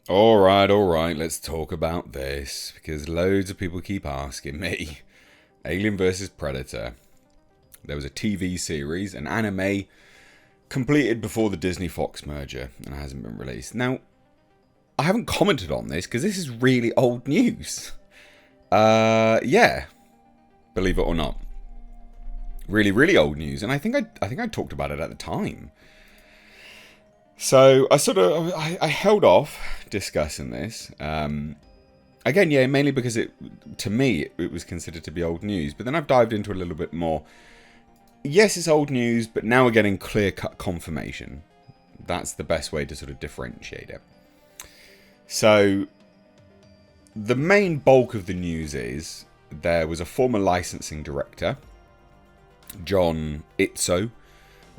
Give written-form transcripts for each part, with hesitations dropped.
All right, let's talk about this because loads of people keep asking me. Alien versus Predator. There was a TV series, an anime, completed before the Disney Fox merger and it hasn't been released. Now, I haven't commented on this because this is really old news. Yeah, believe it or not. Really, really old news, and I think I talked about it at the time. So I held off discussing this. Again, yeah, mainly because to me it was considered to be old news. But then I've dived into a little bit more. Yes, it's old news, but now we're getting clear-cut confirmation. That's the best way to sort of differentiate it. So the main bulk of the news is there was a former licensing director, John Izzo,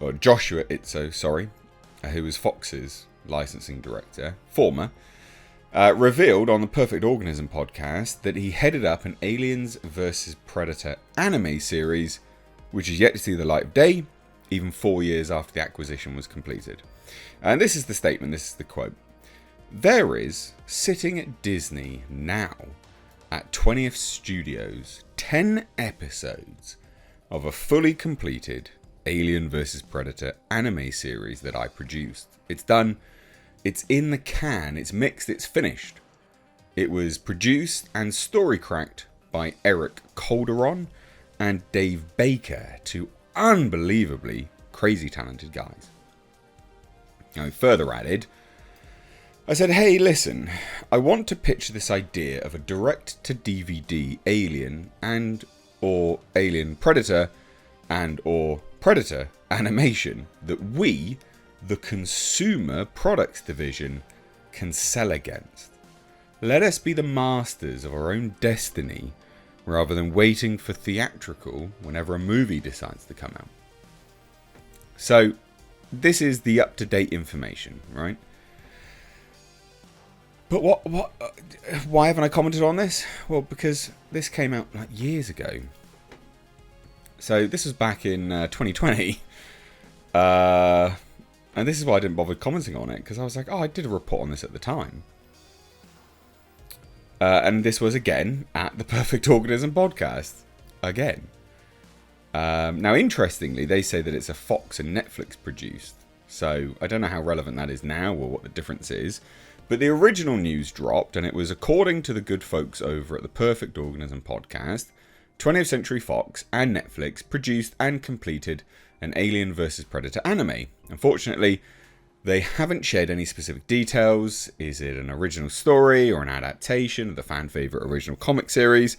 or Joshua Izzo, sorry, who was Fox's licensing director, revealed on the Perfect Organism podcast that he headed up an Aliens vs. Predator anime series, which is yet to see the light of day, even 4 years after the acquisition was completed. And this is the statement, this is the quote. There is, sitting at Disney now, at 20th Studios, 10 episodes of a fully completed Alien vs. Predator anime series that I produced. It's done, it's in the can, it's mixed, it's finished. It was produced and story cracked by Eric Calderon and Dave Baker, two unbelievably crazy talented guys. Now, further added, I said, hey, listen, I want to pitch this idea of a direct-to-DVD Alien and or Alien Predator and or Predator animation that we, the consumer products division, can sell against. Let us be the masters of our own destiny rather than waiting for theatrical whenever a movie decides to come out. So, this is the up-to-date information, right? But why haven't I commented on this? Well, because this came out like years ago. So this was back in 2020. And this is why I didn't bother commenting on it, because I was like, oh, I did a report on this at the time. And this was again at the Perfect Organism podcast. Again. Now, interestingly, they say that it's a Fox and Netflix produced. So I don't know how relevant that is now or what the difference is. But the original news dropped, and it was according to the good folks over at the Perfect Organism podcast, 20th Century Fox and Netflix produced and completed an Alien vs. Predator anime. Unfortunately, they haven't shared any specific details. Is it an original story or an adaptation of the fan favourite original comic series?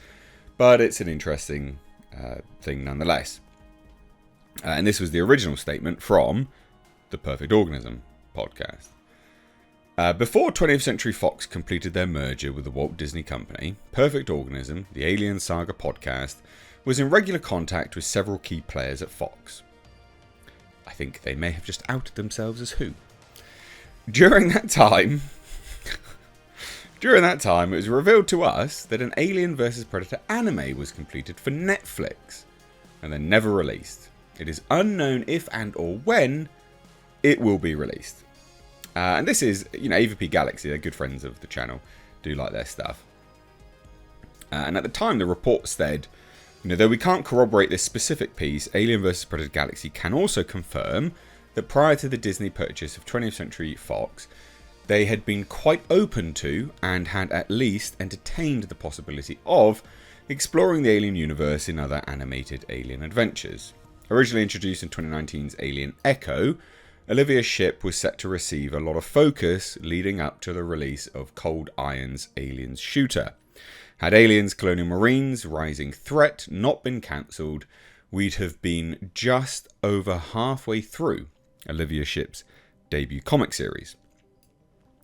But it's an interesting thing nonetheless. And this was the original statement from the Perfect Organism podcast. Before 20th Century Fox completed their merger with the Walt Disney Company, Perfect Organism, the Alien Saga podcast, was in regular contact with several key players at Fox. I think they may have just outed themselves as who. During that time, it was revealed to us that an Alien vs. Predator anime was completed for Netflix and then never released. It is unknown if and or when it will be released. And this is, AVP Galaxy, they're good friends of the channel, do like their stuff. And at the time, the report said, though we can't corroborate this specific piece, Alien vs. Predator Galaxy can also confirm that prior to the Disney purchase of 20th Century Fox, they had been quite open to, and had at least entertained the possibility of, exploring the Alien universe in other animated Alien adventures. Originally introduced in 2019's Alien Echo, Olivia's ship was set to receive a lot of focus leading up to the release of Cold Iron's Aliens Shooter. Had Aliens Colonial Marines Rising Threat not been cancelled, we'd have been just over halfway through Olivia's ship's debut comic series.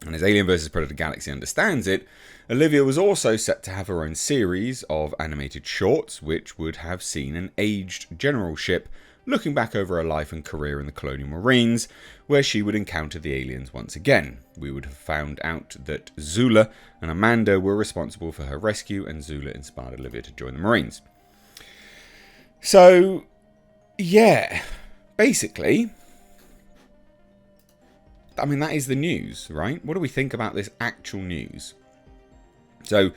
And as Alien vs. Predator Galaxy understands it, Olivia was also set to have her own series of animated shorts, which would have seen an aged general ship looking back over her life and career in the Colonial Marines, where she would encounter the aliens once again. We would have found out that Zula and Amanda were responsible for her rescue, and Zula inspired Olivia to join the Marines. So, yeah, basically, I mean, that is the news, right? What do we think about this actual news? So,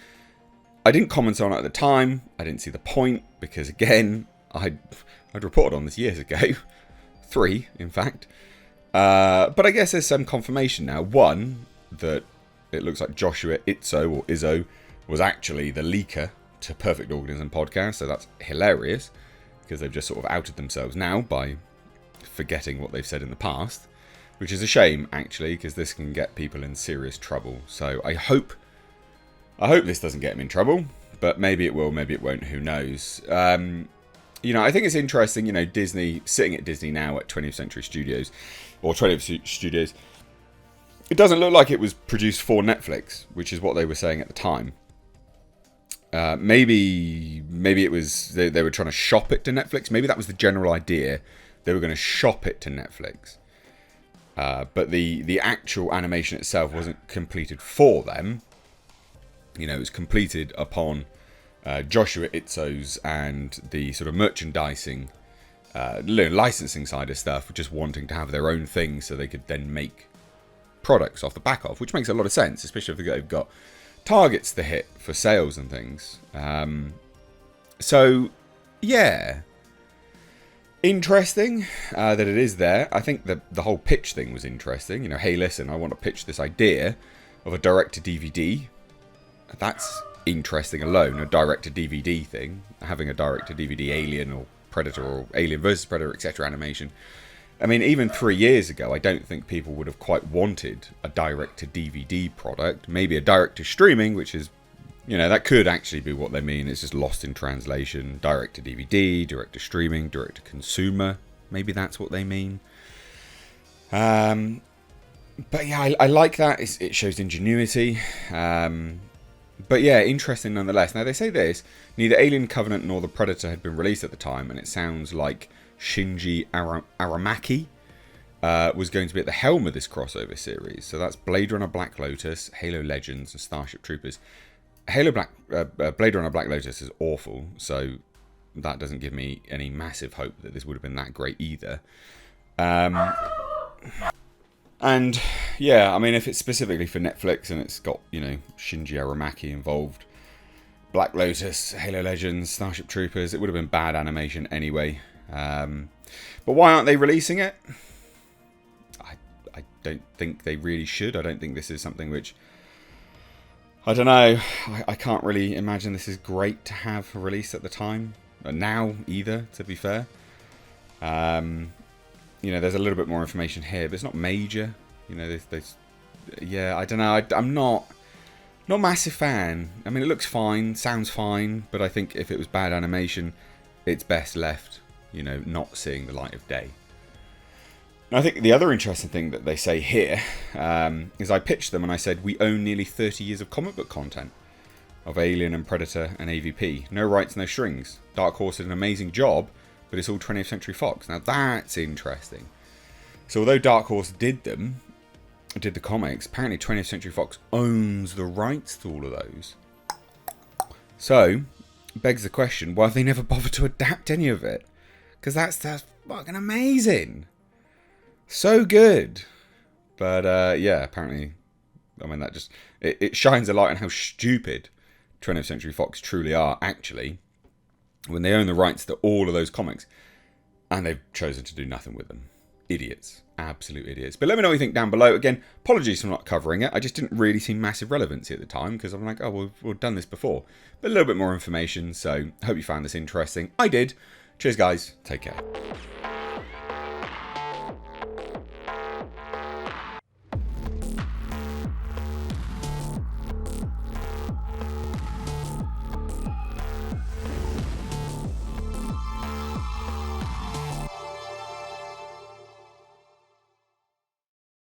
I didn't comment on it at the time. I didn't see the point because, again, I'd reported on this years ago. 3, in fact. But I guess there's some confirmation now. One, that it looks like Joshua Izzo was actually the leaker to Perfect Organism podcast. So that's hilarious because they've just sort of outed themselves now by forgetting what they've said in the past, which is a shame, actually, because this can get people in serious trouble. So I hope this doesn't get them in trouble, but maybe it will, maybe it won't, who knows. I think it's interesting, Disney, sitting at Disney now at 20th Century Studios, or 20th Studios, it doesn't look like it was produced for Netflix, which is what they were saying at the time. Maybe it was, they were trying to shop it to Netflix. Maybe that was the general idea. They were going to shop it to Netflix. But the actual animation itself wasn't completed for them. It was completed upon Joshua Izzo's and the sort of merchandising, licensing side of stuff, just wanting to have their own thing so they could then make products off the back of, which makes a lot of sense, especially if they've got targets to hit for sales and things. So, yeah. Interesting that it is there. I think the whole pitch thing was interesting. Hey, listen, I want to pitch this idea of a direct-to-DVD. That's interesting alone, a direct-to-DVD thing. Having a direct-to-DVD Alien or Predator or Alien versus Predator, etc. animation. I mean, even 3 years ago, I don't think people would have quite wanted a direct-to-DVD product. Maybe a direct-to-streaming, which is, that could actually be what they mean. It's just lost in translation. Direct-to-DVD, direct-to-streaming, direct-to-consumer. Maybe that's what they mean. But yeah, I like that. It shows ingenuity. But yeah, interesting nonetheless. Now, they say this. Neither Alien Covenant nor The Predator had been released at the time, and it sounds like Shinji Aramaki was going to be at the helm of this crossover series. So that's Blade Runner Black Lotus, Halo Legends, and Starship Troopers. Blade Runner Black Lotus is awful, so that doesn't give me any massive hope that this would have been that great either. And yeah, I mean, if it's specifically for Netflix and it's got, Shinji Aramaki involved, Black Lotus, Halo Legends, Starship Troopers, it would have been bad animation anyway. But why aren't they releasing it? I don't think they really should. I don't think this is something which, I don't know, I can't really imagine this is great to have released at the time. Now either, to be fair. There's a little bit more information here, but it's not major. Yeah, I don't know. I'm not massive fan. I mean, it looks fine, sounds fine, but I think if it was bad animation, it's best left, not seeing the light of day. And I think the other interesting thing that they say here is I pitched them and I said, we own nearly 30 years of comic book content of Alien and Predator and AVP. No rights, no strings. Dark Horse did an amazing job, but it's all 20th Century Fox. Now that's interesting. So although Dark Horse did the comics, apparently 20th Century Fox owns the rights to all of those. So, begs the question, why have they never bothered to adapt any of it? Because that's fucking amazing. So good. But yeah, apparently, I mean, that just, it shines a light on how stupid 20th Century Fox truly are, actually, when they own the rights to all of those comics, and they've chosen to do nothing with them. Idiots. Absolute idiots. But let me know what you think down below. Again, apologies for not covering it. I just didn't really see massive relevancy at the time, because I'm like, oh, we've done this before. But a little bit more information, so I hope you found this interesting. I did. Cheers, guys. Take care.